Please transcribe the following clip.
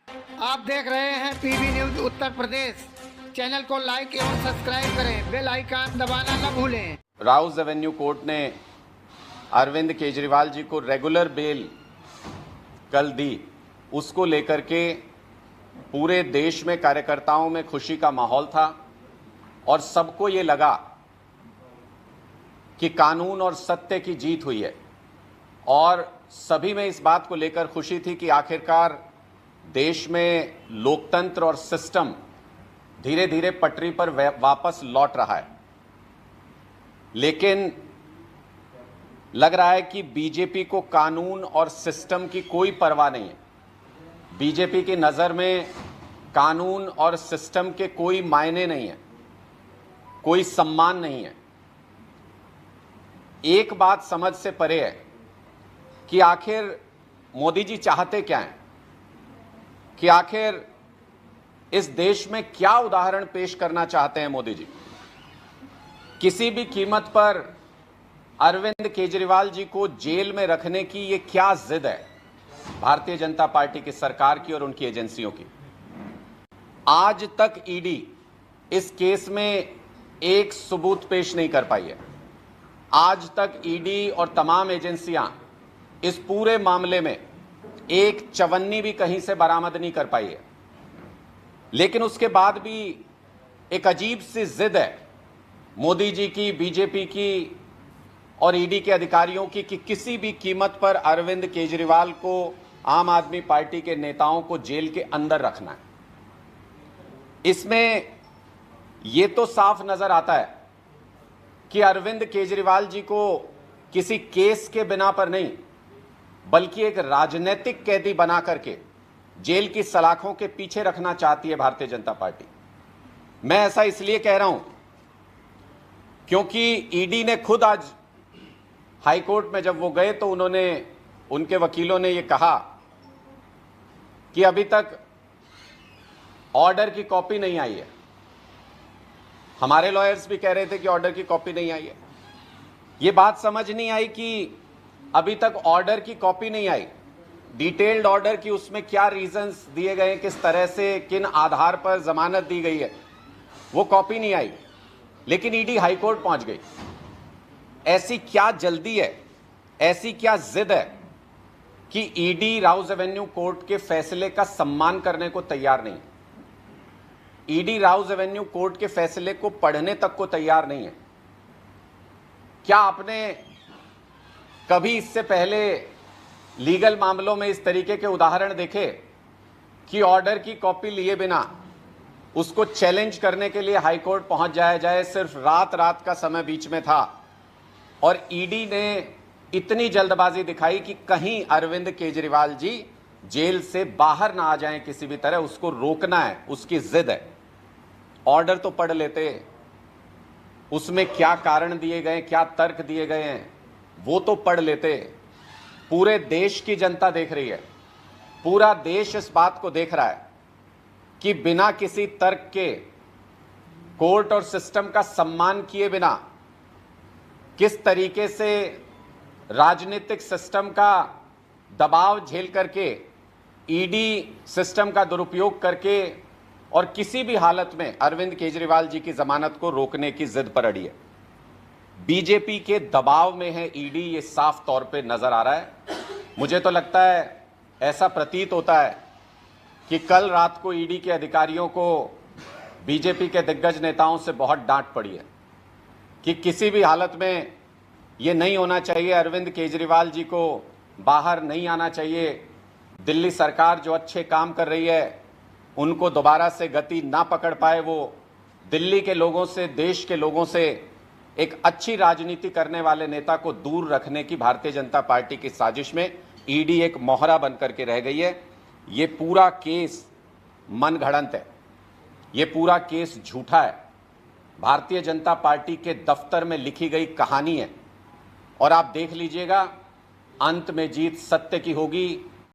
आप देख रहे हैं PB news Uttar Pradesh. Channel को लाइक एवं सब्सक्राइब करें, बेल आइकन दबाना न भूलें। राउज एवेन्यू कोर्ट ने अरविंद केजरीवाल जी को रेगुलर बेल कल दी। उसको लेकर के पूरे देश में कार्यकर्ताओं में खुशी का माहौल था और सबको ये लगा कि कानून और सत्य की जीत हुई है और सभी में इस बात को लेकर खुशी थी कि आखिरकार देश में लोकतंत्र और सिस्टम धीरे धीरे पटरी पर वापस लौट रहा है। लेकिन लग रहा है कि बीजेपी को कानून और सिस्टम की कोई परवाह नहीं है। बीजेपी की नज़र में कानून और सिस्टम के कोई मायने नहीं है, कोई सम्मान नहीं है। एक बात समझ से परे है कि आखिर मोदी जी चाहते क्या हैं, कि आखिर इस देश में क्या उदाहरण पेश करना चाहते हैं मोदी जी। किसी भी कीमत पर अरविंद केजरीवाल जी को जेल में रखने की ये क्या जिद है भारतीय जनता पार्टी की सरकार की और उनकी एजेंसियों की। आज तक ईडी इस केस में एक सबूत पेश नहीं कर पाई है। आज तक ईडी और तमाम एजेंसियां इस पूरे मामले में एक चवन्नी भी कहीं से बरामद नहीं कर पाई है। लेकिन उसके बाद भी एक अजीब सी जिद है मोदी जी की, बीजेपी की और ईडी के अधिकारियों की कि किसी भी कीमत पर अरविंद केजरीवाल को, आम आदमी पार्टी के नेताओं को जेल के अंदर रखना है। इसमें यह तो साफ नजर आता है कि अरविंद केजरीवाल जी को किसी केस के बिना पर नहीं, बल्कि एक राजनीतिक कैदी बना करके जेल की सलाखों के पीछे रखना चाहती है भारतीय जनता पार्टी। मैं ऐसा इसलिए कह रहा हूं क्योंकि ईडी ने खुद आज हाईकोर्ट में जब वो गए तो उनके वकीलों ने ये कहा कि अभी तक ऑर्डर की कॉपी नहीं आई है। हमारे लॉयर्स भी कह रहे थे कि ऑर्डर की कॉपी नहीं आई है। ये बात समझ नहीं आई कि अभी तक ऑर्डर की कॉपी नहीं आई, डिटेल्ड ऑर्डर की उसमें क्या रीजंस दिए गए, किस तरह से, किन आधार पर जमानत दी गई है, वो कॉपी नहीं आई। लेकिन ईडी हाईकोर्ट पहुंच गई। ऐसी क्या जल्दी है, ऐसी क्या जिद है कि ईडी राउज एवेन्यू कोर्ट के फैसले का सम्मान करने को तैयार नहीं। ईडी राउज एवेन्यू कोर्ट के फैसले को पढ़ने तक को तैयार नहीं है। क्या आपने कभी इससे पहले लीगल मामलों में इस तरीके के उदाहरण देखे कि ऑर्डर की कॉपी लिए बिना उसको चैलेंज करने के लिए हाईकोर्ट पहुंच जाया जाए? सिर्फ रात का समय बीच में था और ईडी ने इतनी जल्दबाजी दिखाई कि कहीं अरविंद केजरीवाल जी जेल से बाहर ना आ जाएं किसी भी तरह, उसको रोकना है, उसकी जिद है। ऑर्डर तो पढ़ लेते, उसमें क्या कारण दिए गए, क्या तर्क दिए गए हैं, वो तो पढ़ लेते। पूरे देश की जनता देख रही है, पूरा देश इस बात को देख रहा है कि बिना किसी तर्क के, कोर्ट और सिस्टम का सम्मान किए बिना किस तरीके से राजनीतिक सिस्टम का दबाव झेल करके, ईडी सिस्टम का दुरुपयोग करके और किसी भी हालत में अरविंद केजरीवाल जी की जमानत को रोकने की जिद पर अड़ी है। बीजेपी के दबाव में है ईडी, ये साफ तौर पे नजर आ रहा है। मुझे तो लगता है, ऐसा प्रतीत होता है कि कल रात को ईडी के अधिकारियों को बीजेपी के दिग्गज नेताओं से बहुत डांट पड़ी है कि किसी भी हालत में ये नहीं होना चाहिए, अरविंद केजरीवाल जी को बाहर नहीं आना चाहिए। दिल्ली सरकार जो अच्छे काम कर रही है उनको दोबारा से गति ना पकड़ पाए, वो दिल्ली के लोगों से, देश के लोगों से एक अच्छी राजनीति करने वाले नेता को दूर रखने की भारतीय जनता पार्टी की साजिश में ईडी एक मोहरा बनकर के रह गई है। ये पूरा केस मनगढ़ंत है, ये पूरा केस झूठा है, भारतीय जनता पार्टी के दफ्तर में लिखी गई कहानी है और आप देख लीजिएगा अंत में जीत सत्य की होगी।